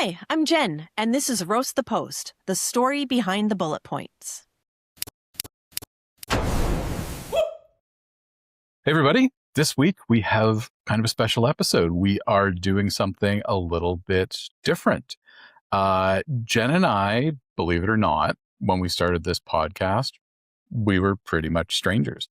Hi, I'm Jen, and this is Roast the Post, the story behind the bullet points. Hey, everybody. This week we have kind of a special episode. We are doing something a little bit different. Jen and I, believe it or not, when we started this podcast, we were pretty much strangers.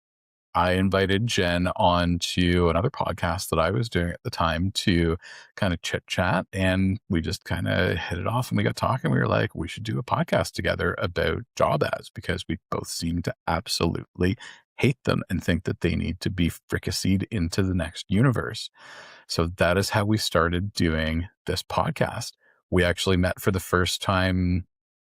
I invited Jen on to another podcast that I was doing at the time to kind of chit chat, and we just kind of hit it off and we got talking. We were like, we should do a podcast together about job ads because we both seem to absolutely hate them and think that they need to be fricasseed into the next universe. So that is how we started doing this podcast. We actually met for the first time,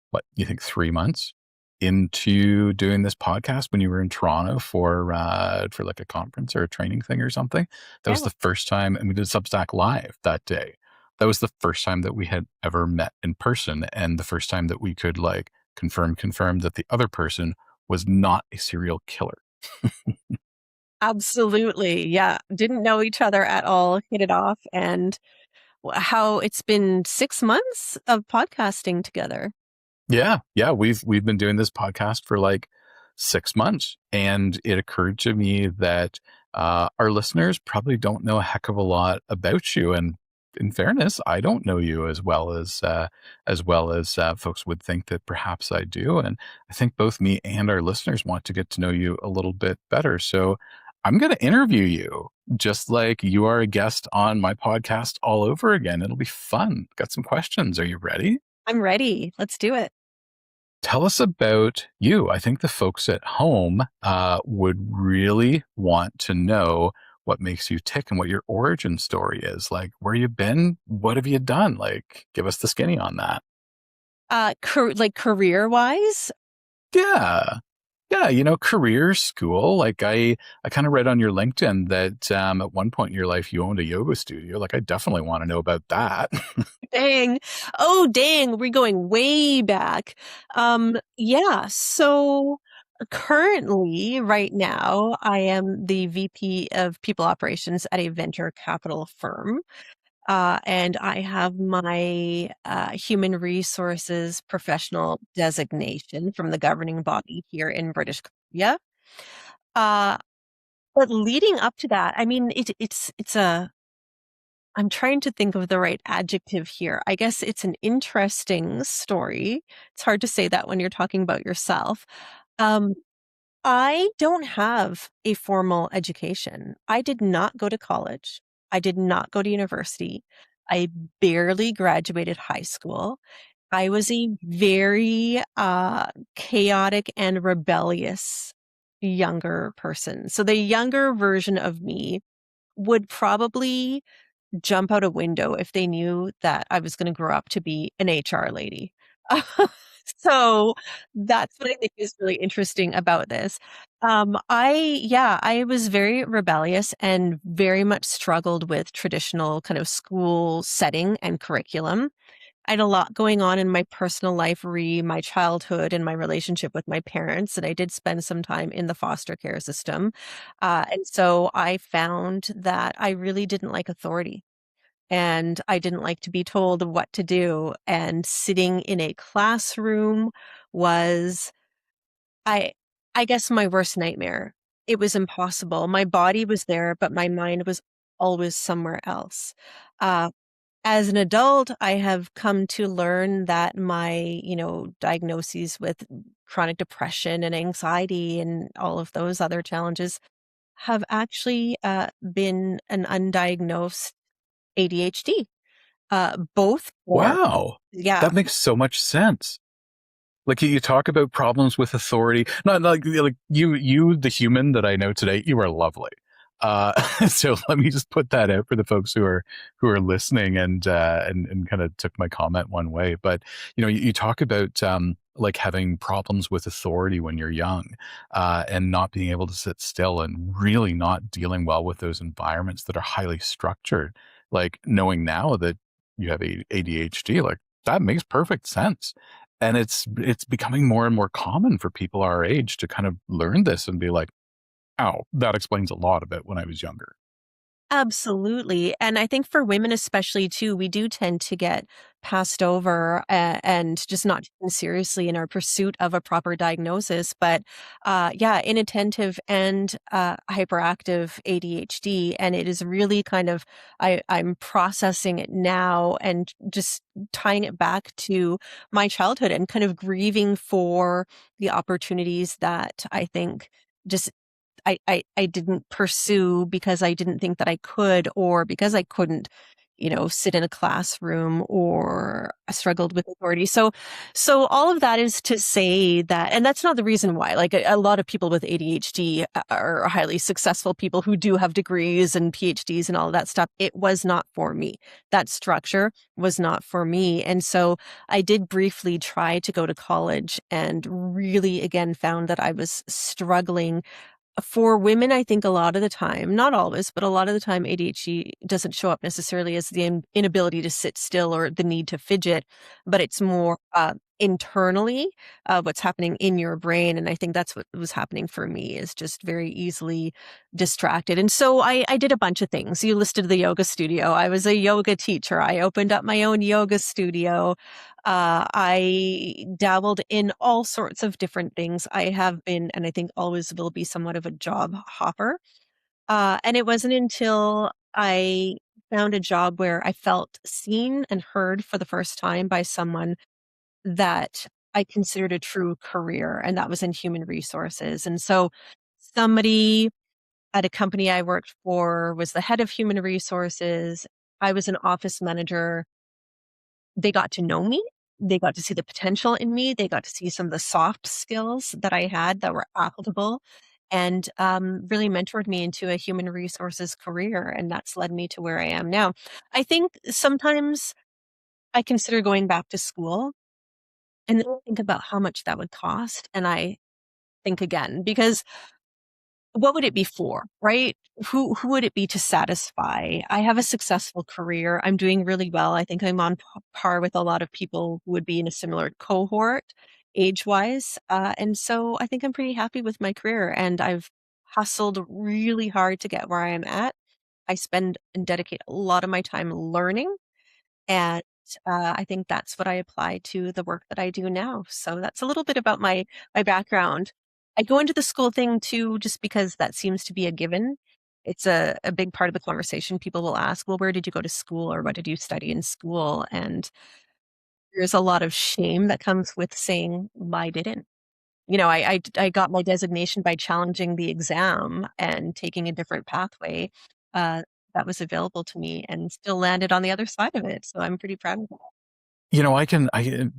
what you think, 3 months into doing this podcast when you were in Toronto for like a conference or a training thing or something. That was Yeah. the first time, and we did Substack Live that day. That was the first time that we had ever met in person, and the first time that we could like confirm that the other person was not a serial killer. Absolutely. Yeah. Didn't know each other at all, hit it off, and how it's been 6 months of podcasting together. Yeah, we've been doing this podcast for like 6 months, and it occurred to me that our listeners probably don't know a heck of a lot about you. And in fairness, I don't know you as well as folks would think that perhaps I do. And I think both me and our listeners want to get to know you a little bit better. So I'm going to interview you just like you are a guest on my podcast all over again. It'll be fun. Got some questions. Are you ready? I'm ready. Let's do it. Tell us about you. I think the folks at home would really want to know what makes you tick and what your origin story is. Like, where you been? What have you done? Like, give us the skinny on that. Career wise, Yeah. Yeah, career, school. Like I kind of read on your LinkedIn that at one point in your life you owned a yoga studio. Like I definitely want to know about that. dang. Oh, dang. We're going way back. Yeah. So currently, right now, I am the VP of People Operations at a venture capital firm. And I have my human resources professional designation from the governing body here in British Columbia. Uh, but leading up to that, I mean, it's a. I'm trying to think of the right adjective here. I guess it's an interesting story. It's hard to say that when you're talking about yourself. Um, I don't have a formal education. I did not go to college. I did not go to university. I barely graduated high school. I was a very chaotic and rebellious younger person. So the younger version of me would probably jump out a window if they knew that I was going to grow up to be an HR lady. So that's what I think is really interesting about this. I was very rebellious and very much struggled with traditional kind of school setting and curriculum. I had a lot going on in my personal life, my childhood and my relationship with my parents, and I did spend some time in the foster care system. And so I found that I really didn't like authority and I didn't like to be told what to do. And sitting in a classroom was, I, I guess, my worst nightmare. It was impossible. My body was there, but my mind was always somewhere else. Uh, as an adult, I have come to learn that my, diagnoses with chronic depression and anxiety and all of those other challenges have actually been an undiagnosed ADHD. Both forms. Wow. Yeah. That makes so much sense. Like you talk about problems with authority, not like you, the human that I know today, you are lovely. So let me just put that out for the folks who are listening and kind of took my comment one way. But you talk about like having problems with authority when you're young, and not being able to sit still and really not dealing well with those environments that are highly structured. Like knowing now that you have ADHD, like that makes perfect sense. And it's becoming more and more common for people our age to kind of learn this and be like, oh, that explains a lot about when I was younger. Absolutely. And I think for women especially too, we do tend to get passed over and just not taken seriously in our pursuit of a proper diagnosis. But yeah, inattentive and hyperactive ADHD. And it is really kind of, I'm processing it now and just tying it back to my childhood and kind of grieving for the opportunities that I think just I didn't pursue because I didn't think that I could, or because I couldn't, sit in a classroom, or I struggled with authority. So all of that is to say that, and that's not the reason why. Like a lot of people with ADHD are highly successful people who do have degrees and PhDs and all of that stuff. It was not for me. That structure was not for me. And so I did briefly try to go to college and really again found that I was struggling. For women, I think a lot of the time, not always, but a lot of the time, ADHD doesn't show up necessarily as the inability to sit still or the need to fidget, but it's more internally what's happening in your brain. And I think that's what was happening for me, is just very easily distracted. And so I did a bunch of things. You listed the yoga studio. I was a yoga teacher. I opened up my own yoga studio. I dabbled in all sorts of different things. I have been, and I think always will be, somewhat of a job hopper. And it wasn't until I found a job where I felt seen and heard for the first time by someone that I considered a true career, and that was in human resources. And so somebody at a company I worked for was the head of human resources. I was an office manager. They got to know me. They got to see the potential in me. They got to see some of the soft skills that I had that were applicable, and really mentored me into a human resources career. And that's led me to where I am now. I think sometimes I consider going back to school, and then I think about how much that would cost. And I think again, because what would it be for, right? Who would it be to satisfy? I have a successful career. I'm doing really well. I think I'm on par with a lot of people who would be in a similar cohort age-wise. And so I think I'm pretty happy with my career, and I've hustled really hard to get where I am at. I spend and dedicate a lot of my time learning, and, I think that's what I apply to the work that I do now. So that's a little bit about my background. I go into the school thing too, just because that seems to be a given. It's a big part of the conversation. People will ask, "Well, where did you go to school?" or "What did you study in school?" And there's a lot of shame that comes with saying, "Well, I didn't." I got my designation by challenging the exam and taking a different pathway, uh, that was available to me, and still landed on the other side of it, so I'm pretty proud of that.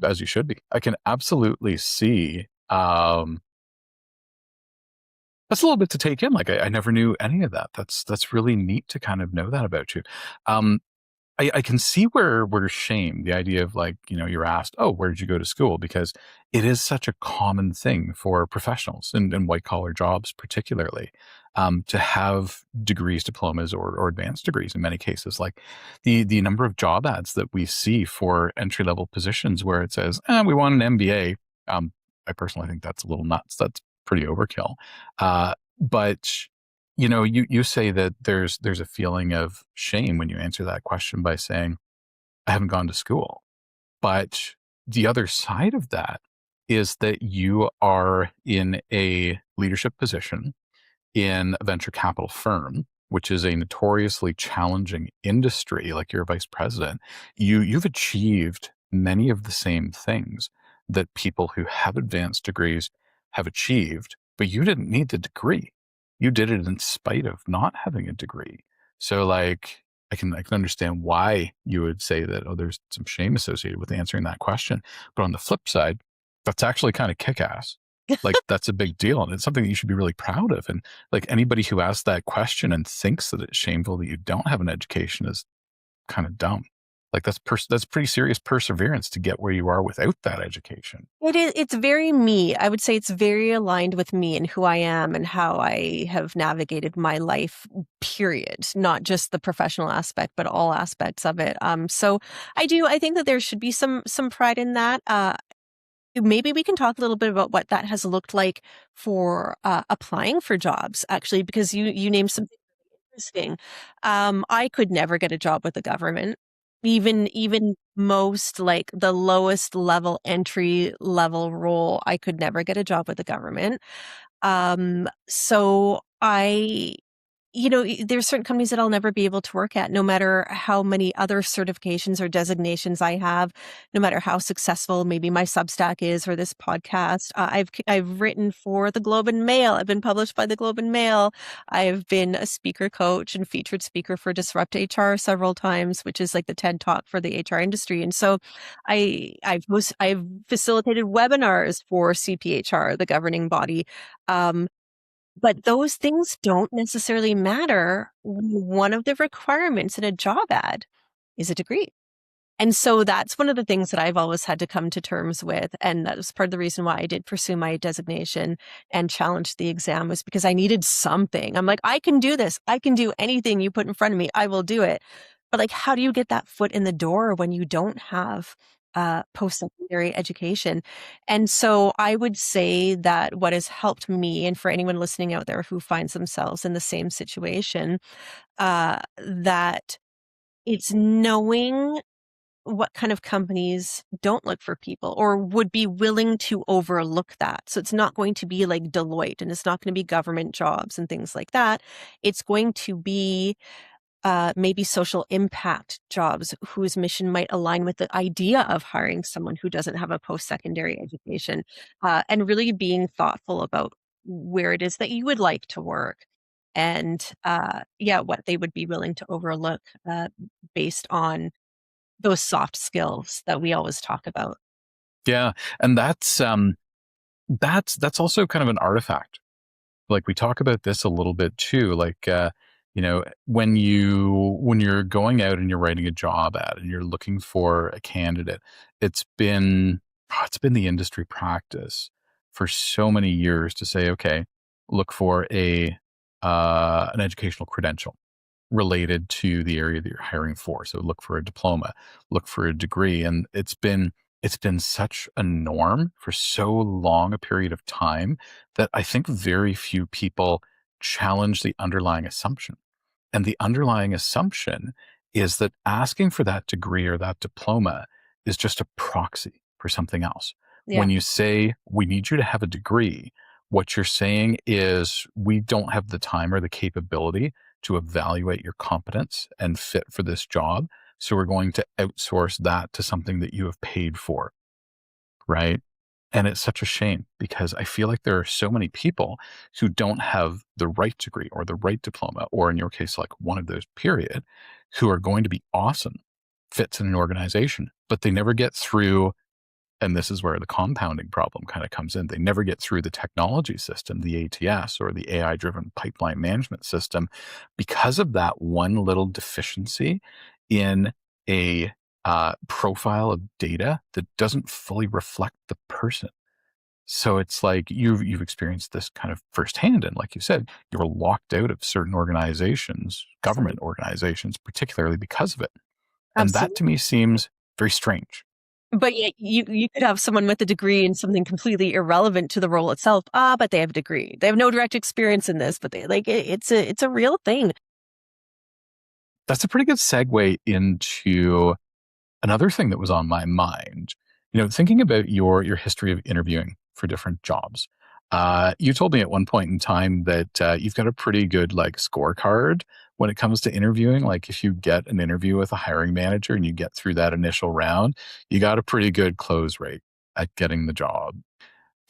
As you should be, I can absolutely see, that's a little bit to take in. Like I never knew any of that. That's really neat to kind of know that about you. Um, I can see where shame, the idea of like, you're asked, oh, where did you go to school? Because it is such a common thing for professionals and white collar jobs, particularly, to have degrees, diplomas, or advanced degrees in many cases. Like the number of job ads that we see for entry level positions where it says, we want an MBA. I personally think that's a little nuts. That's pretty overkill. But you say that there's a feeling of shame when you answer that question by saying, I haven't gone to school. But the other side of that is that you are in a leadership position in a venture capital firm, which is a notoriously challenging industry. Like you're a vice president, you've achieved many of the same things that people who have advanced degrees have achieved, but you didn't need the degree. You did it in spite of not having a degree. So like I can understand why you would say that, oh, there's some shame associated with answering that question. But on the flip side, that's actually kind of kick ass. Like that's a big deal. And it's something that you should be really proud of. And like anybody who asks that question and thinks that it's shameful that you don't have an education is kind of dumb. Like that's pretty serious perseverance to get where you are without that education. It's very me. I would say it's very aligned with me and who I am and how I have navigated my life, period. Not just the professional aspect, but all aspects of it. So I think that there should be some pride in that. Maybe we can talk a little bit about what that has looked like for applying for jobs, actually, because you named some Interesting. I could never get a job with the government. Even most like the lowest level entry level role, I could never get a job with the government. So there's certain companies that I'll never be able to work at, no matter how many other certifications or designations I have, no matter how successful maybe my Substack is or this podcast. I've written for the Globe and Mail. I've been published by the Globe and Mail. I've been a speaker coach and featured speaker for Disrupt HR several times, which is like the TED Talk for the HR industry. And so I've facilitated webinars for CPHR, the governing body. But those things don't necessarily matter when one of the requirements in a job ad is a degree. And so that's one of the things that I've always had to come to terms with. And that was part of the reason why I did pursue my designation and challenge the exam, was because I needed something. I'm like, I can do this. I can do anything you put in front of me. I will do it. But like, how do you get that foot in the door when you don't have post-secondary education? And so I would say that what has helped me, and for anyone listening out there who finds themselves in the same situation, that it's knowing what kind of companies don't look for people or would be willing to overlook that. So it's not going to be like Deloitte, and it's not going to be government jobs and things like that. It's going to be maybe social impact jobs whose mission might align with the idea of hiring someone who doesn't have a post-secondary education, and really being thoughtful about where it is that you would like to work, and what they would be willing to overlook based on those soft skills that we always talk about. Yeah, and that's also kind of an artifact. Like we talk about this a little bit too. Like when you're going out and you're writing a job ad and you're looking for a candidate, it's been the industry practice for so many years to say, okay, look for an educational credential related to the area that you're hiring for. So look for a diploma, look for a degree. And it's been such a norm for so long a period of time that I think very few people challenge the underlying assumption. And the underlying assumption is that asking for that degree or that diploma is just a proxy for something else. Yeah, When you say, we need you to have a degree, what you're saying is, we don't have the time or the capability to evaluate your competence and fit for this job. So we're going to outsource that to something that you have paid for. Right. And it's such a shame because I feel like there are so many people who don't have the right degree or the right diploma, or in your case, like one of those, period, who are going to be awesome fits in an organization, but they never get through. And this is where the compounding problem kind of comes in. They never get through the technology system, the ATS or the AI driven pipeline management system, because of that one little deficiency in a profile of data that doesn't fully reflect the person. So it's like you've experienced this kind of firsthand, and like you said, you were locked out of certain organizations, government absolutely. organizations, particularly because of it. And that to Absolutely. me seems very strange. But yet you could have someone with a degree in something completely irrelevant to the role itself. But they have a degree. They have no direct experience in this, but it's a real thing. That's a pretty good segue into another thing that was on my mind. Thinking about your history of interviewing for different jobs. You told me at one point in time that you've got a pretty good like scorecard when it comes to interviewing. Like if you get an interview with a hiring manager and you get through that initial round, you got a pretty good close rate at getting the job.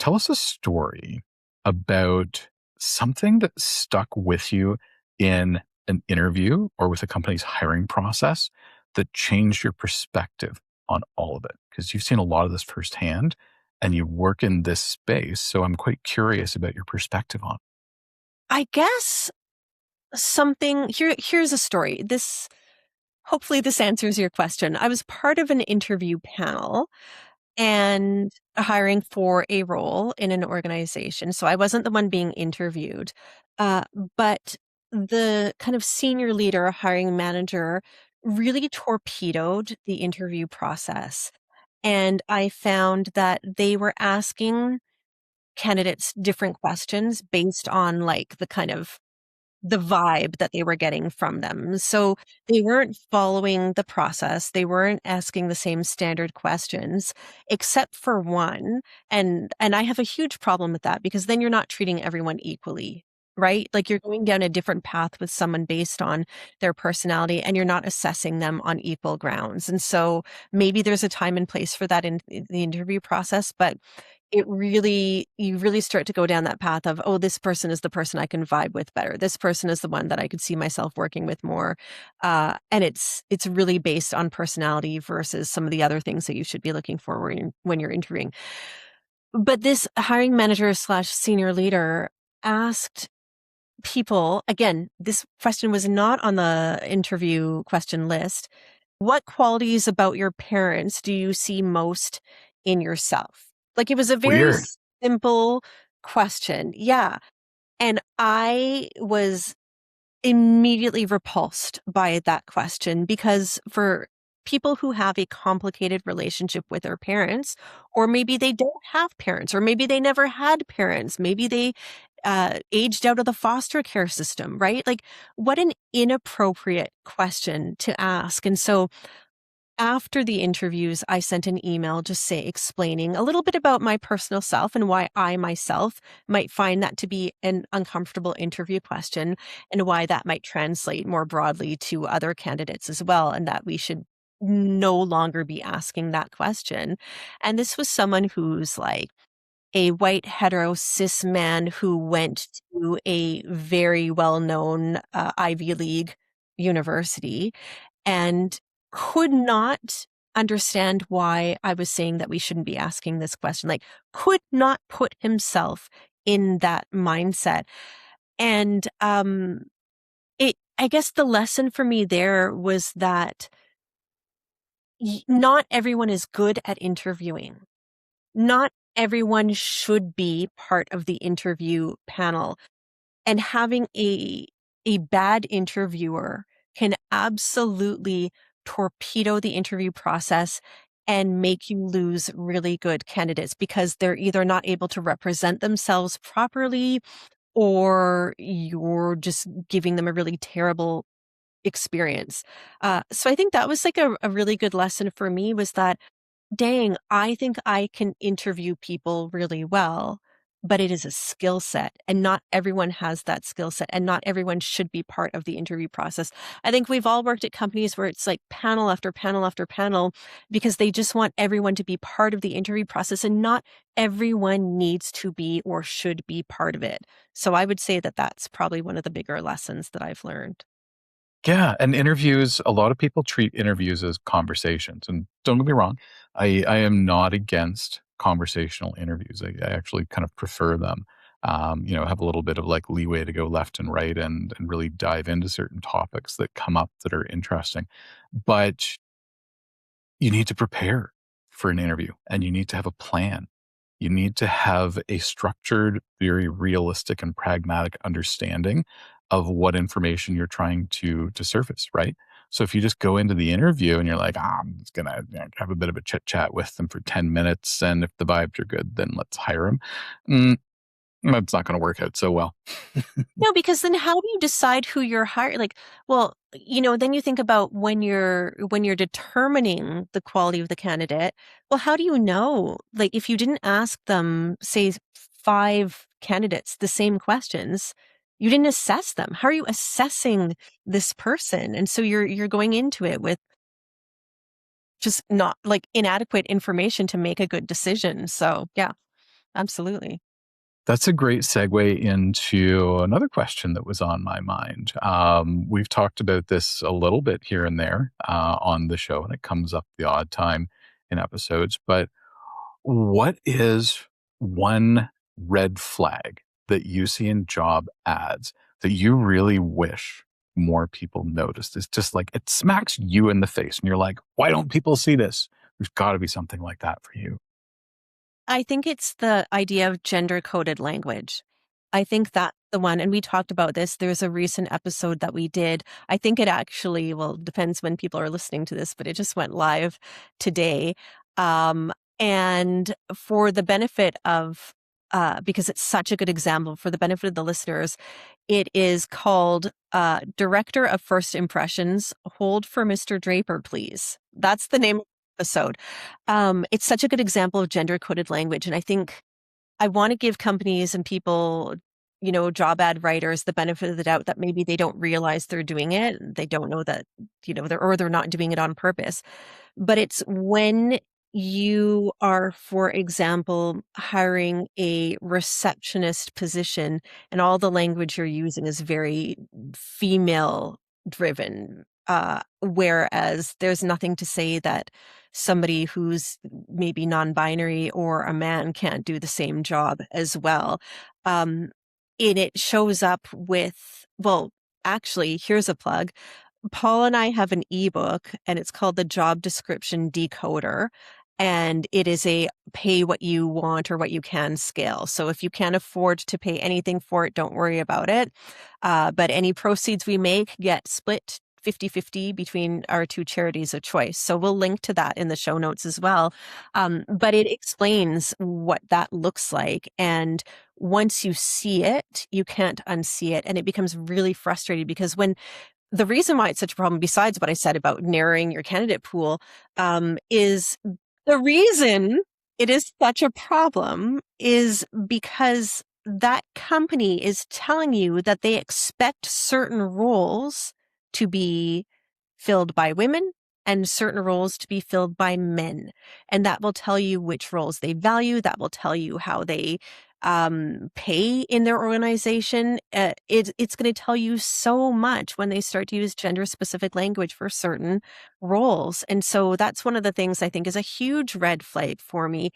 Tell us a story about something that stuck with you in an interview or with a company's hiring process that changed your perspective on all of it. Because you've seen a lot of this firsthand and you work in this space. So I'm quite curious about your perspective on it. I guess here's a story. Hopefully this answers your question. I was part of an interview panel and hiring for a role in an organization. So I wasn't the one being interviewed, uh, but the kind of senior leader, hiring manager, really torpedoed the interview process. And I found that they were asking candidates different questions based on like the kind of the vibe that they were getting from them. So they weren't following the process. They weren't asking the same standard questions, except for one. And I have a huge problem with that because then you're not treating everyone equally, right? Like you're going down a different path with someone based on their personality and you're not assessing them on equal grounds. And so maybe there's a time and place for that in the interview process, but you really start to go down that path of, oh, this person is the person I can vibe with better. This person is the one that I could see myself working with more. And it's really based on personality versus some of the other things that you should be looking for when you're interviewing. But this hiring manager slash senior leader asked people, again, this question was not on the interview question list. What qualities about your parents do you see most in yourself? Like it was a very Weird. simple question. Yeah. And I was immediately repulsed by that question because for people who have a complicated relationship with their parents, or maybe they don't have parents, or maybe they never had parents, maybe they aged out of the foster care system, right? Like, what an inappropriate question to ask. And so after the interviews, I sent an email just explaining a little bit about my personal self and why I myself might find that to be an uncomfortable interview question and why that might translate more broadly to other candidates as well, and that we should no longer be asking that question. And this was someone who's like a white hetero cis man who went to a very well-known Ivy League university and could not understand why I was saying that we shouldn't be asking this question, like, could not put himself in that mindset. And I guess the lesson for me there was that not everyone is good at interviewing. Not everyone should be part of the interview panel. And having a bad interviewer can absolutely torpedo the interview process and make you lose really good candidates because they're either not able to represent themselves properly or you're just giving them a really terrible experience. So I think that was like a really good lesson for me was that dang, I think I can interview people really well, but it is a skill set, and not everyone has that skill set, and not everyone should be part of the interview process. I think we've all worked at companies where it's like panel after panel after panel because they just want everyone to be part of the interview process, and not everyone needs to be or should be part of it. So I would say that that's probably one of the bigger lessons that I've learned. Yeah, and interviews, a lot of people treat interviews as conversations. And don't get me wrong, I am not against conversational interviews. I actually kind of prefer them. Have a little bit of like leeway to go left and right and really dive into certain topics that come up that are interesting. But you need to prepare for an interview and you need to have a plan. You need to have a structured, very realistic and pragmatic understanding of what information you're trying to surface, right? So if you just go into the interview and you're like, I'm just gonna have a bit of a chit chat with them for 10 minutes, and if the vibes are good, then let's hire them. That's not going to work out so well. No, because then how do you decide who you're hiring? Like, well, then you think about when you're determining the quality of the candidate. Well, how do you know? Like, if you didn't ask them, say, 5 candidates the same questions, you didn't assess them. How are you assessing this person? And so you're going into it with just not like inadequate information to make a good decision. So yeah, absolutely. That's a great segue into another question that was on my mind. We've talked about this a little bit here and there on the show, and it comes up the odd time in episodes. But what is one red flag that you see in job ads that you really wish more people noticed? It's just like it smacks you in the face, and you're like, why don't people see this? There's got to be something like that for you. I think it's the idea of gender coded language. I think that's the one. And we talked about this. There's a recent episode that we did. I think it actually, well, depends when people are listening to this, but it just went live today. And for the benefit of because it's such a good example for the benefit of the listeners. It is called Director of First Impressions. Hold for Mr. Draper, please. That's the name of the episode. It's such a good example of gender coded language. And I think I want to give companies and people, job ad writers the benefit of the doubt that maybe they don't realize they're doing it. They don't know that, they're not doing it on purpose. But it's when you are, for example, hiring a receptionist position and all the language you're using is very female driven. Whereas there's nothing to say that somebody who's maybe non-binary or a man can't do the same job as well. And it shows up with, well, actually, here's a plug. Paul and I have an ebook and it's called the Job Description Decoder. And it is a pay what you want or what you can scale. So if you can't afford to pay anything for it, don't worry about it. But any proceeds we make get split 50-50 between our two charities of choice. So we'll link to that in the show notes as well. But it explains what that looks like. And once you see it, you can't unsee it. And it becomes really frustrating because the reason why it's such a problem, besides what I said about narrowing your candidate pool, is the reason it is such a problem is because that company is telling you that they expect certain roles to be filled by women and certain roles to be filled by men. And that will tell you which roles they value. That will tell you how they pay in their organization. It's going to tell you so much when they start to use gender specific language for certain roles. And so that's one of the things I think is a huge red flag for me.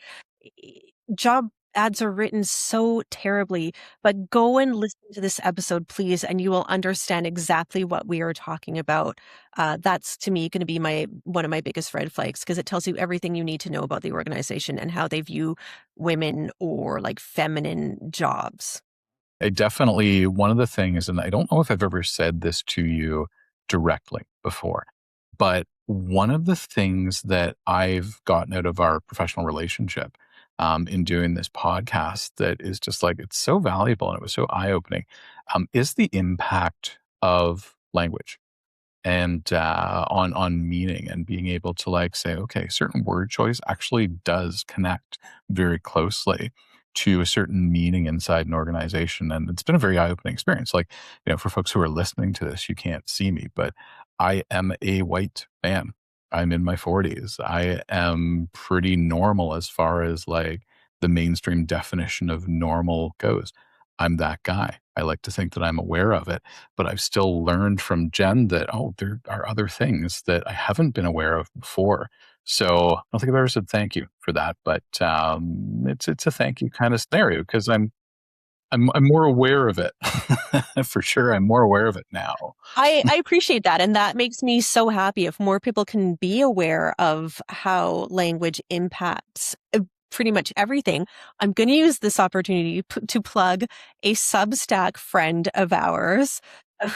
Job ads are written so terribly, but go and listen to this episode, please, and you will understand exactly what we are talking about. That's to me going to be one of my biggest red flags because it tells you everything you need to know about the organization and how they view women or like feminine jobs. One of the things, and I don't know if I've ever said this to you directly before, but one of the things that I've gotten out of our professional relationship in doing this podcast that is just like, it's so valuable and it was so eye opening, is the impact of language and on meaning and being able to like say, okay, certain word choice actually does connect very closely to a certain meaning inside an organization. And it's been a very eye-opening experience. Like, for folks who are listening to this, you can't see me, but I am a white man. I'm in my 40s. I am pretty normal as far as like the mainstream definition of normal goes. I'm that guy. I like to think that I'm aware of it, but I've still learned from Jen that, oh, there are other things that I haven't been aware of before. So I don't think I've ever said thank you for that, but it's a thank you kind of scenario because I'm more aware of it. For sure. I'm more aware of it now. I appreciate that. And that makes me so happy if more people can be aware of how language impacts pretty much everything. I'm going to use this opportunity to plug a Substack friend of ours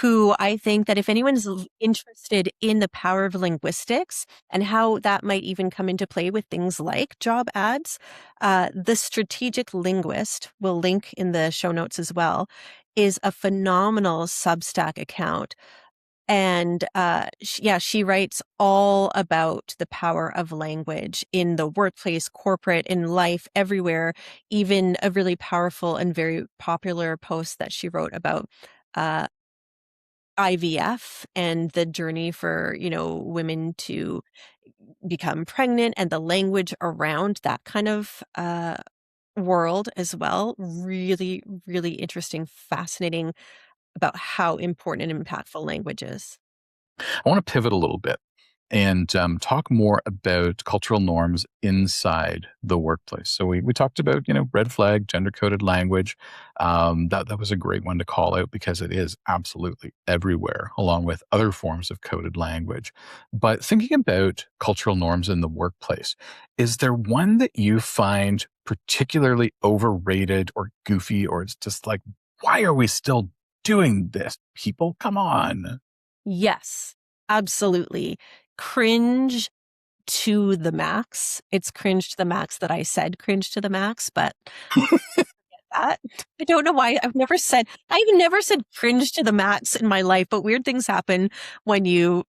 who I think that if anyone's interested in the power of linguistics and how that might even come into play with things like job ads, The Strategic Linguist, will link in the show notes as well, is a phenomenal Substack account. And she writes all about the power of language in the workplace, corporate, in life, everywhere. Even a really powerful and very popular post that she wrote about IVF and the journey for, women to become pregnant and the language around that kind of world as well. Really, really interesting, fascinating about how important and impactful language is. I want to pivot a little bit and talk more about cultural norms inside the workplace. So we talked about, red flag, gender coded language. That was a great one to call out because it is absolutely everywhere, along with other forms of coded language. But thinking about cultural norms in the workplace, is there one that you find particularly overrated or goofy, or it's just like, why are we still doing this? People, come on. Yes, absolutely. Cringe to the max. It's cringe to the max that I said cringe to the max, but that. I don't know why. I've never said cringe to the max in my life, but weird things happen when you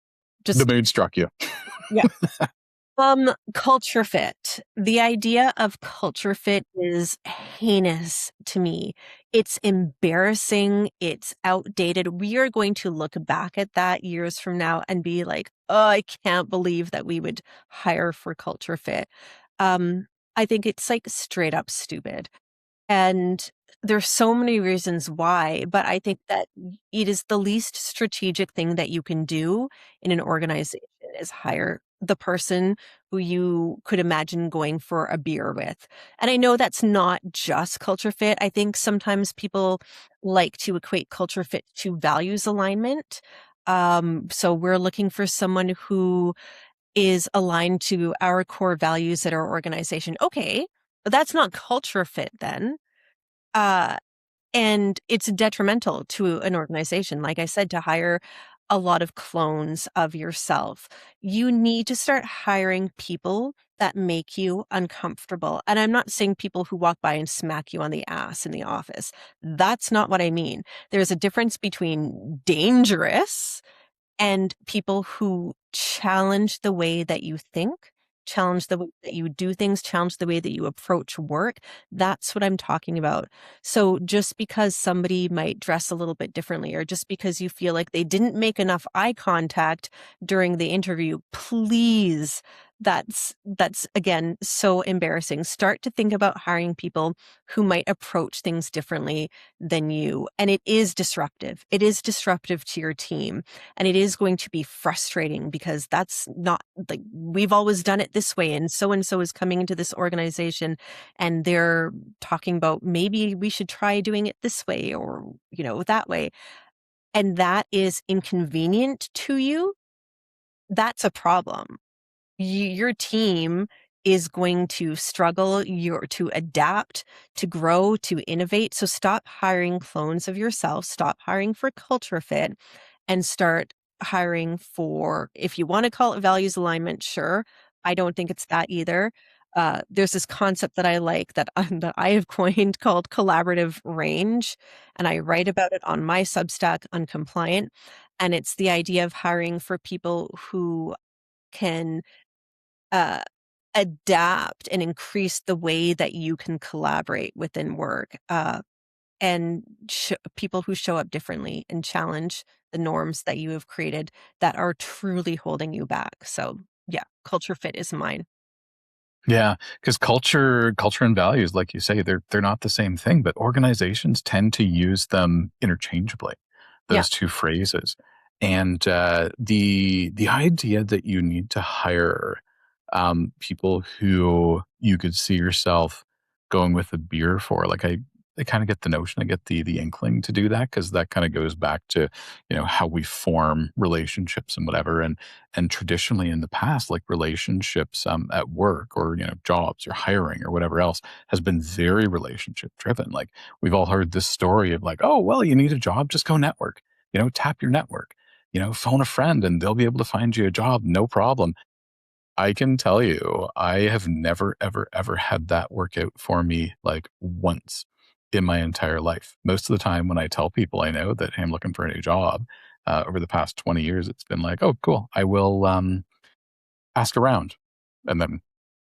The just, mood struck you. yeah. Culture fit. The idea of culture fit is heinous to me. It's embarrassing. It's outdated. We are going to look back at that years from now and be like, oh, I can't believe that we would hire for culture fit. Um, I think it's like straight up stupid. And there's so many reasons why, but I think that it is the least strategic thing that you can do in an organization is hire the person who you could imagine going for a beer with. And I know that's not just culture fit. I think sometimes people like to equate culture fit to values alignment. So we're looking for someone who is aligned to our core values at our organization. Okay, but that's not culture fit then. Uh, and it's detrimental to an organization, like I said, to hire a lot of clones of yourself. You need to start hiring people that make you uncomfortable. And I'm not saying people who walk by and smack you on the ass in the office. That's not what I mean. There's a difference between dangerous and people who challenge the way that you think, challenge the way that you do things, challenge the way that you approach work. That's what I'm talking about. So just because somebody might dress a little bit differently, or just because you feel like they didn't make enough eye contact during the interview, please, that's again so embarrassing. Start to think about hiring people who might approach things differently than you. And it is disruptive. It is disruptive to your team. And it is going to be frustrating because that's not like we've always done it this way. And so is coming into this organization and they're talking about maybe we should try doing it this way or, that way. And that is inconvenient to you. That's a problem. Your team is going to struggle to adapt, to grow, to innovate. So stop hiring clones of yourself, stop hiring for culture fit, and start hiring for, if you want to call it values alignment, sure. I don't think it's that either. There's this concept that I like that I have coined called collaborative range, and I write about it on my Substack, Uncompliant. And it's the idea of hiring for people who can uh, adapt and increase the way that you can collaborate within work. And people who show up differently and challenge the norms that you have created that are truly holding you back. So, yeah, culture fit is mine. Yeah, because culture and values, like you say, they're not the same thing, but organizations tend to use them interchangeably, Yeah. those two phrases. And the idea that you need to hire people who you could see yourself going with a beer for, like I kind of get the notion, I get the inkling to do that because that kind of goes back to how we form relationships and whatever, and traditionally in the past, like relationships at work or jobs or hiring or whatever else has been very relationship driven. Like we've all heard this story of like, oh well, you need a job, just go network, tap your network, phone a friend and they'll be able to find you a job, no problem. I can tell you, I have never, ever, ever had that work out for me like once in my entire life. Most of the time, when I tell people I know that hey, I'm looking for a new job over the past 20 years, it's been like, oh, cool. I will ask around. And then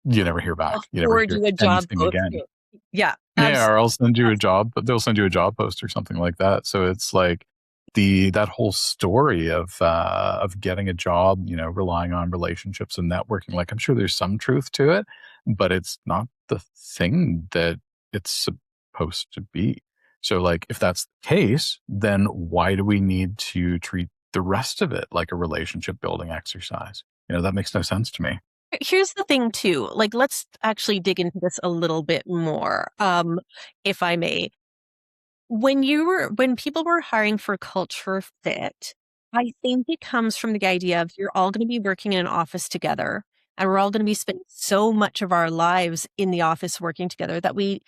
you never hear I'll back. You never forward hear you a job anything again. posting. Yeah, Yeah, or I'll send you a absolutely. job, but they'll send you a job post or something like that. So it's like that whole story of getting a job, relying on relationships and networking. Like I'm sure there's some truth to it, but it's not the thing that it's supposed to be. So like if that's the case, then why do we need to treat the rest of it like a relationship building exercise? That makes no sense to me. Here's the thing too, like, let's actually dig into this a little bit more, if I may. When people were hiring for culture fit, I think it comes from the idea of you're all gonna be working in an office together, and we're all gonna be spending so much of our lives in the office working together that we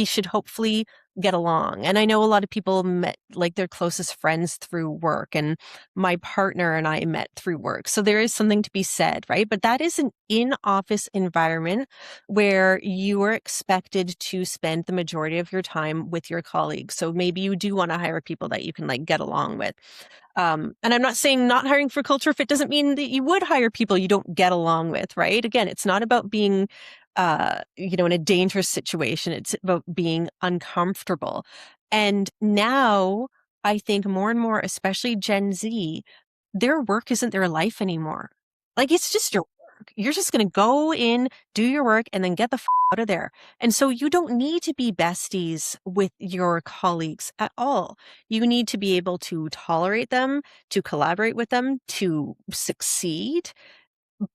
should hopefully get along. And I know a lot of people met like their closest friends through work, and my partner and I met through work. So there is something to be said, right? But that is an in-office environment where you are expected to spend the majority of your time with your colleagues. So maybe you do want to hire people that you can like get along with. And I'm not saying not hiring for culture fit doesn't mean that you would hire people you don't get along with, right? Again, it's not about being, in a dangerous situation. It's about being uncomfortable. And now I think more and more, especially Gen Z, their work isn't their life anymore. Like it's just your work. You're just going to go in, do your work, and then get the out of there. And so you don't need to be besties with your colleagues at all. You need to be able to tolerate them, to collaborate with them, to succeed,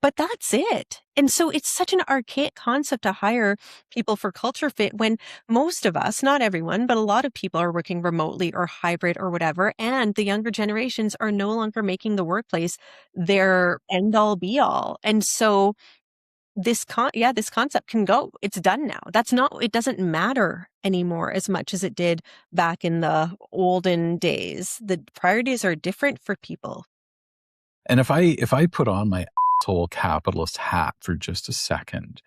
but that's it. And so it's such an archaic concept to hire people for culture fit when most of us, not everyone, but a lot of people are working remotely or hybrid or whatever. And the younger generations are no longer making the workplace their end all be all. And so this concept can go. It's done now. It doesn't matter anymore as much as it did back in the olden days. The priorities are different for people. And if I put on my asshole capitalist hat for just a second,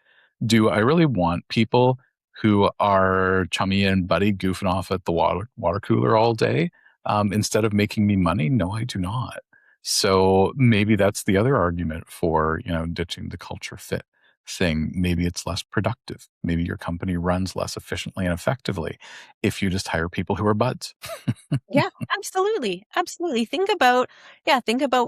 do I really want people who are chummy and buddy goofing off at the water cooler all day instead of making me money? No, I do not. So maybe that's the other argument for ditching the culture fit thing. Maybe it's less productive. Maybe your company runs less efficiently and effectively if you just hire people who are buds. Yeah, absolutely. Absolutely. Think about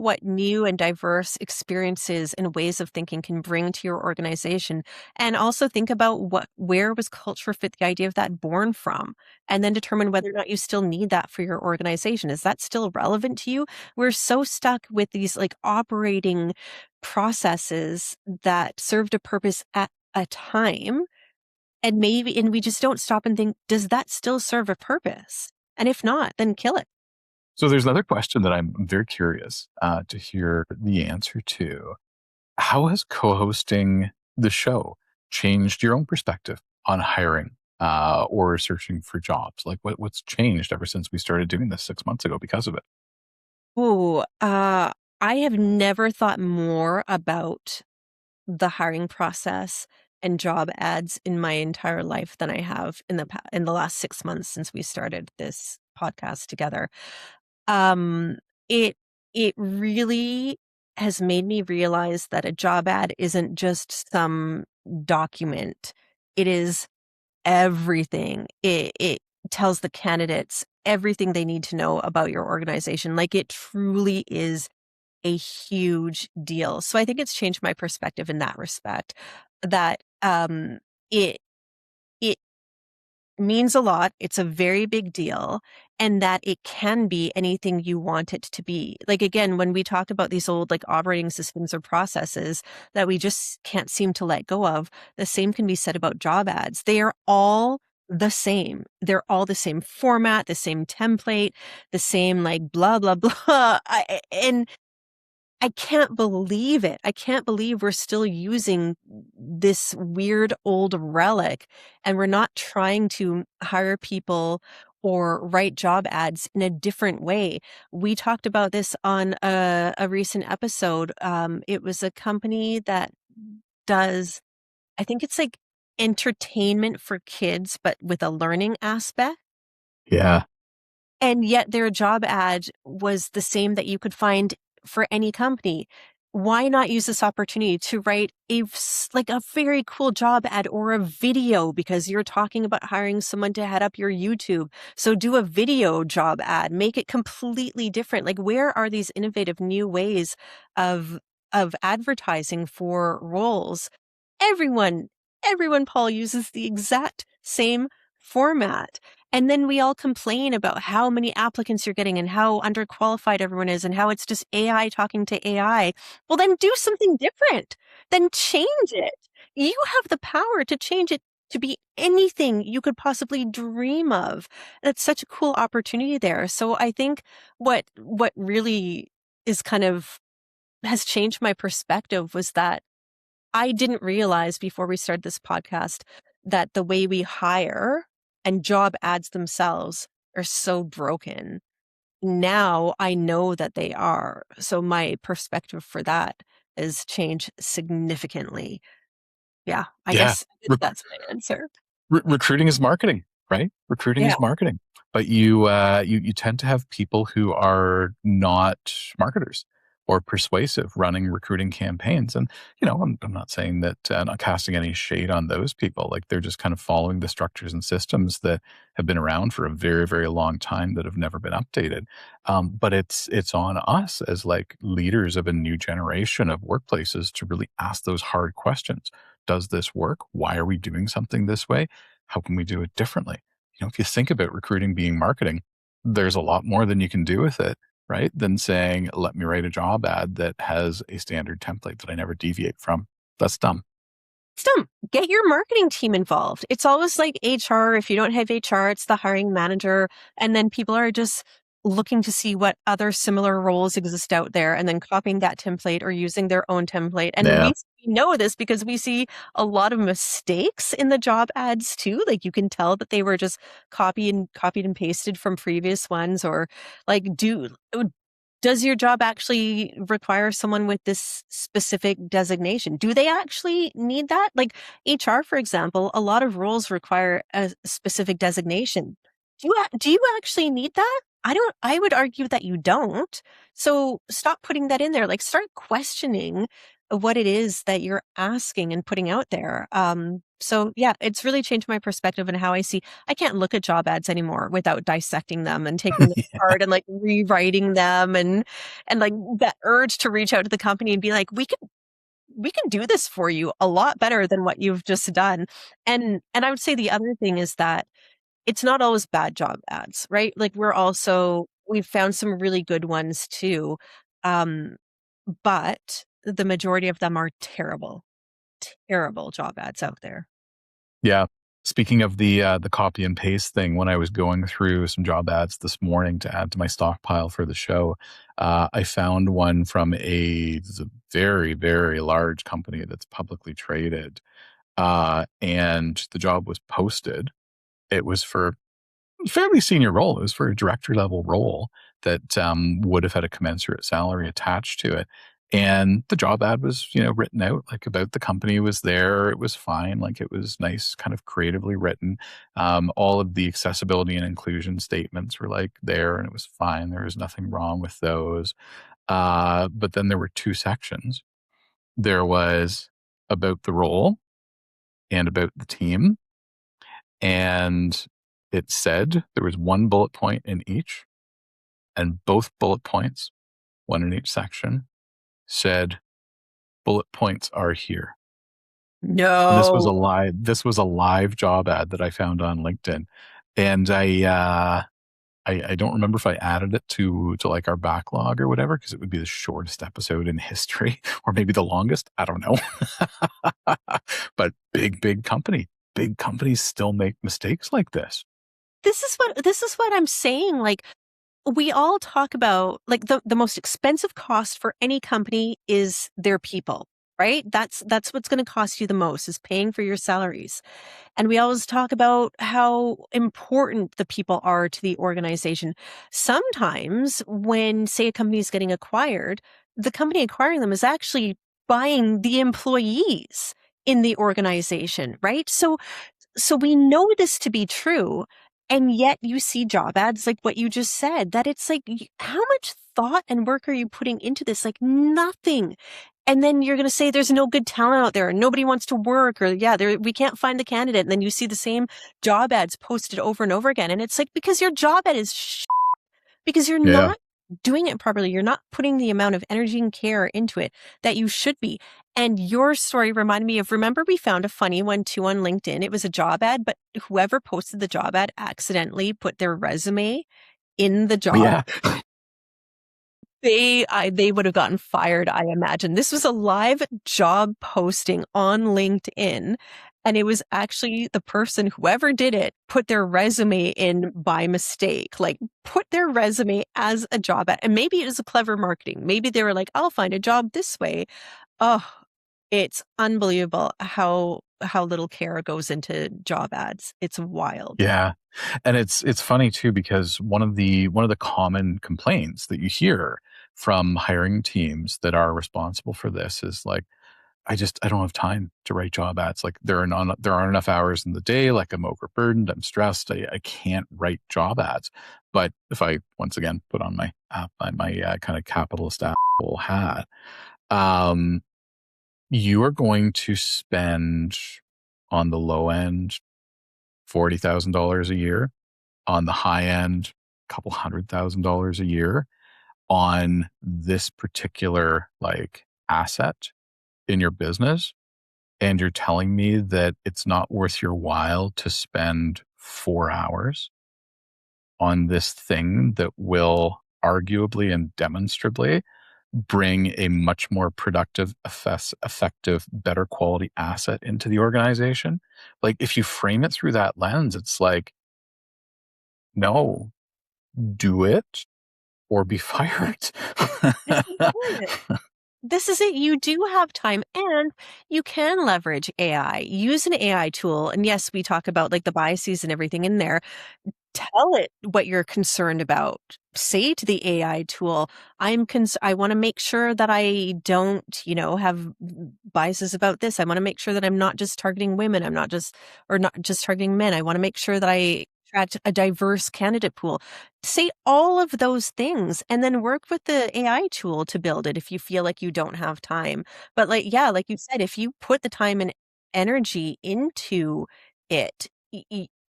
what new and diverse experiences and ways of thinking can bring to your organization. And also think about where was culture fit the idea of that born from? And then determine whether or not you still need that for your organization. Is that still relevant to you? We're so stuck with these like operating processes that served a purpose at a time, and we just don't stop and think, does that still serve a purpose? And if not, then kill it. So there's another question that I'm very curious to hear the answer to. How has co-hosting the show changed your own perspective on hiring or searching for jobs? Like what's changed ever since we started doing this 6 months ago because of it? Ooh, I have never thought more about the hiring process and job ads in my entire life than I have in the last 6 months since we started this podcast together. Um, it it really has made me realize that a job ad isn't just some document. It is everything. It tells the candidates everything they need to know about your organization. Like it truly is a huge deal. So I think it's changed my perspective in that respect, that it it means a lot. It's a very big deal, and that it can be anything you want it to be. Like again, when we talk about these old like operating systems or processes that we just can't seem to let go of, the same can be said about job ads. They are all the same. They're all the same format, the same template, the same like blah blah blah. And I can't believe it. I can't believe we're still using this weird old relic, and we're not trying to hire people or write job ads in a different way. We talked about this on a recent episode. It was a company that does, I think it's like entertainment for kids, but with a learning aspect. Yeah. And yet their job ad was the same that you could find for any company. Why not use this opportunity to write like a very cool job ad or a video, because you're talking about hiring someone to head up your YouTube. So do a video job ad, make it completely different. Like where are these innovative new ways of advertising for roles? Everyone, everyone, Paul, uses the exact same format. And then we all complain about how many applicants you're getting and how underqualified everyone is and how it's just AI talking to AI. Well, then do something different. Then change it. You have the power to change it to be anything you could possibly dream of. That's such a cool opportunity there. So I think what really is kind of has changed my perspective was that I didn't realize before we started this podcast that the way we hire and job ads themselves are so broken. Now I know that they are. So my perspective for that has changed significantly. Yeah, I Yeah. guess that's my answer. Recruiting is marketing, right? Recruiting Yeah. is marketing. But you tend to have people who are not marketers or persuasive running recruiting campaigns. And, I'm not saying that, not casting any shade on those people. Like, they're just kind of following the structures and systems that have been around for a very, very long time that have never been updated. But it's on us as like leaders of a new generation of workplaces to really ask those hard questions. Does this work? Why are we doing something this way? How can we do it differently? If you think about recruiting being marketing, there's a lot more than you can do with it, right? Than saying, let me write a job ad that has a standard template that I never deviate from. That's dumb. It's dumb. Get your marketing team involved. It's always like HR. If you don't have HR, it's the hiring manager. And then people are just looking to see what other similar roles exist out there and then copying that template or using their own template. And Yeah. we know this because we see a lot of mistakes in the job ads too. Like, you can tell that they were just copied and pasted from previous ones, or like, does your job actually require someone with this specific designation? Do they actually need that? Like HR, for example, a lot of roles require a specific designation. Do you actually need that? I would argue that you don't. So stop putting that in there. Like, start questioning what it is that you're asking and putting out there. So yeah, it's really changed my perspective and how I see. I can't look at job ads anymore without dissecting them and taking them apart and like rewriting them, and like that urge to reach out to the company and be like, we can do this for you a lot better than what you've just done. And I would say the other thing is that it's not always bad job ads, right? Like, we've found some really good ones too. Um, but the majority of them are terrible, terrible job ads out there. Yeah. Speaking of the copy and paste thing, when I was going through some job ads this morning to add to my stockpile for the show, I found one from it's a very, very large company that's publicly traded. And the job was posted. It was for a fairly senior role. It was for a director level role that would have had a commensurate salary attached to it. And the job ad was, written out like about the company was there. It was fine. Like, it was nice, kind of creatively written. All of the accessibility and inclusion statements were like there, and it was fine. There was nothing wrong with those. But then there were two sections. There was about the role and about the team. And it said there was one bullet point in each, and both bullet points, one in each section, said bullet points are here. And No. this was a live job ad that I found on LinkedIn. And I don't remember if I added it to like our backlog or whatever, because it would be the shortest episode in history, or maybe the longest. I don't know. But big company. Big companies still make mistakes like this. This is what I'm saying. Like, we all talk about, like, the most expensive cost for any company is their people, right? That's what's going to cost you the most, is paying for your salaries. And we always talk about how important the people are to the organization. Sometimes when, say, a company is getting acquired, the company acquiring them is actually buying the employees in the organization, right? So we know this to be true. And yet you see job ads like what you just said, that it's like, how much thought and work are you putting into this? Like, nothing. And then you're going to say there's no good talent out there and nobody wants to work, or we can't find the candidate. And then you see the same job ads posted over and over again. And it's like, because your job ad is because you're Yeah. not doing it properly. You're not putting the amount of energy and care into it that you should be. And your story reminded me of, remember, we found a funny one too on LinkedIn. It was a job ad, but whoever posted the job ad accidentally put their resume in the job. Yeah. They would have gotten fired, I imagine. This was a live job posting on LinkedIn. And it was actually the person, whoever did it, put their resume in by mistake, like put their resume as a job ad. And maybe it was a clever marketing. Maybe they were like, I'll find a job this way. Oh, it's unbelievable how little care goes into job ads. It's wild. Yeah. And it's funny too because one of the common complaints that you hear from hiring teams that are responsible for this is like, I don't have time to write job ads. Like there aren't enough hours in the day. Like I'm overburdened. I'm stressed. I can't write job ads. But if I once again put on my kind of capitalist apple hat, um, you are going to spend on the low end $40,000 a year, on the high end a couple $100,000 a year on this particular like asset in your business, and you're telling me that it's not worth your while to spend 4 hours on this thing that will arguably and demonstrably bring a much more productive, effective, better quality asset into the organization. Like if you frame it through that lens, it's like, no, do it or be fired. This is it. This is it. You do have time and you can leverage AI. Use an AI tool. And yes, we talk about like the biases and everything in there. Tell it what you're concerned about. Say to the AI tool, I want to make sure that I don't, have biases about this. I want to make sure that I'm not just targeting women. Or not just targeting men. I want to make sure that I attract a diverse candidate pool. Say all of those things and then work with the AI tool to build it if you feel like you don't have time. But like, yeah, like you said, if you put the time and energy into it,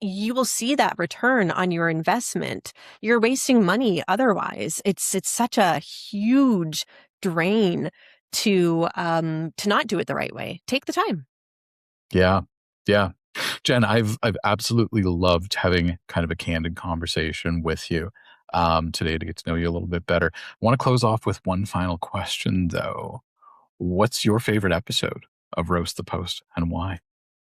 you will see that return on your investment. You're wasting money otherwise. It's such a huge drain to not do it the right way. Take the time. Yeah. Yeah. Jen, I've absolutely loved having kind of a candid conversation with you today to get to know you a little bit better. I want to close off with one final question though. What's your favorite episode of Roast the Post and why?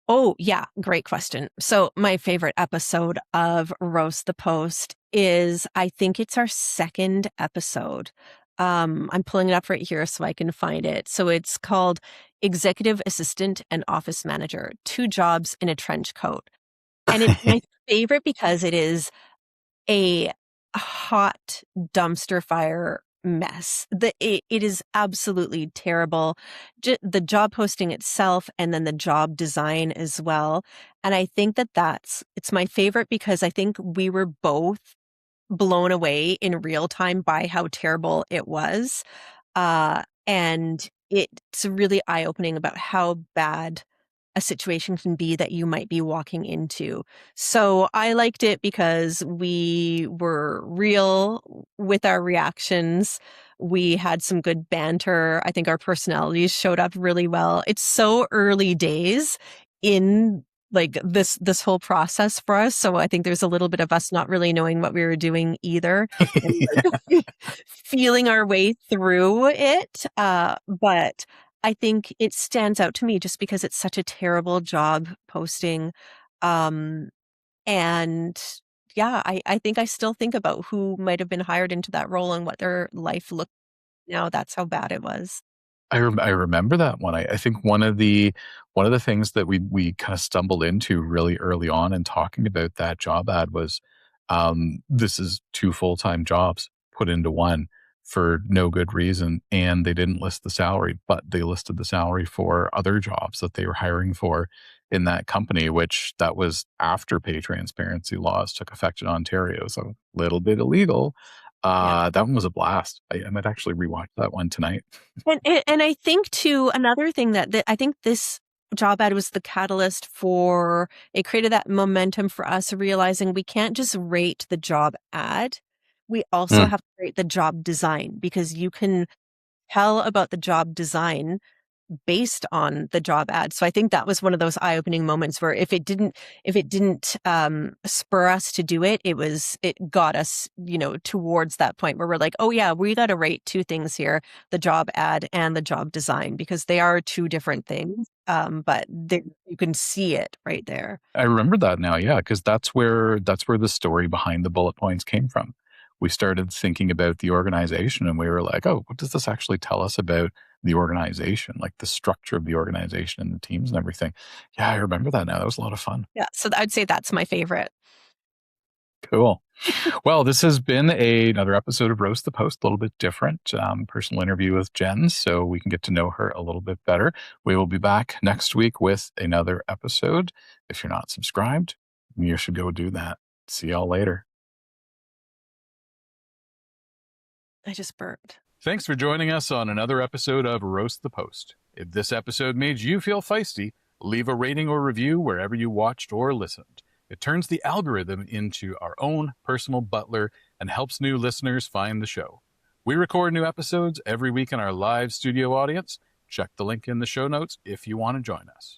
Oh, yeah, great question. So, my favorite episode of Roast the Post is I think it's our second episode. I'm pulling it up right here so I can find it. So, it's called Executive Assistant and Office Manager, Two Jobs in a Trench Coat. And it's my favorite because it is a hot dumpster fire mess. It is absolutely terrible. The job posting itself and then the job design as well. And I think that it's my favorite because I think we were both blown away in real time by how terrible it was. And it's really eye-opening about how bad a situation can be that you might be walking into. So I liked it because we were real with our reactions. We had some good banter. I think our personalities showed up really well. It's so early days in like this whole process for us. So I think there's a little bit of us not really knowing what we were doing either and like feeling our way through it. But I think it stands out to me just because it's such a terrible job posting. Um, and yeah, I think I still think about who might have been hired into that role and what their life looked now. That's how bad it was. I remember that one. I think one of the things that we kind of stumbled into really early on in talking about that job ad was this is two full-time jobs put into one for no good reason, and they didn't list the salary, but they listed the salary for other jobs that they were hiring for in that company, which that was after pay transparency laws took effect in Ontario. So a little bit illegal. Yeah. That one was a blast. I might actually rewatch that one tonight. And I think too, another thing that I think this job ad was the catalyst for it created that momentum for us realizing we can't just rate the job ad. We also Mm. have to rate the job design because you can tell about the job design based on the job ad. So I think that was one of those eye-opening moments where if it didn't spur us to do it, it got us, towards that point where we're like, oh yeah, we got to rate two things here, the job ad and the job design, because they are two different things. But you can see it right there. I remember that now, yeah, because that's where the story behind the bullet points came from. We started thinking about the organization and we were like, oh, what does this actually tell us about the organization, like the structure of the organization and the teams and everything. Yeah, I remember that now. That was a lot of fun. Yeah, so I'd say that's my favorite. Cool. Well, this has been another episode of Roast the Post, a little bit different personal interview with Jen, so we can get to know her a little bit better. We will be back next week with another episode. If you're not subscribed, you should go do that. See y'all later. I just burped. Thanks for joining us on another episode of Roast the Post. If this episode made you feel feisty, leave a rating or review wherever you watched or listened. It turns the algorithm into our own personal butler and helps new listeners find the show. We record new episodes every week in our live studio audience. Check the link in the show notes if you want to join us.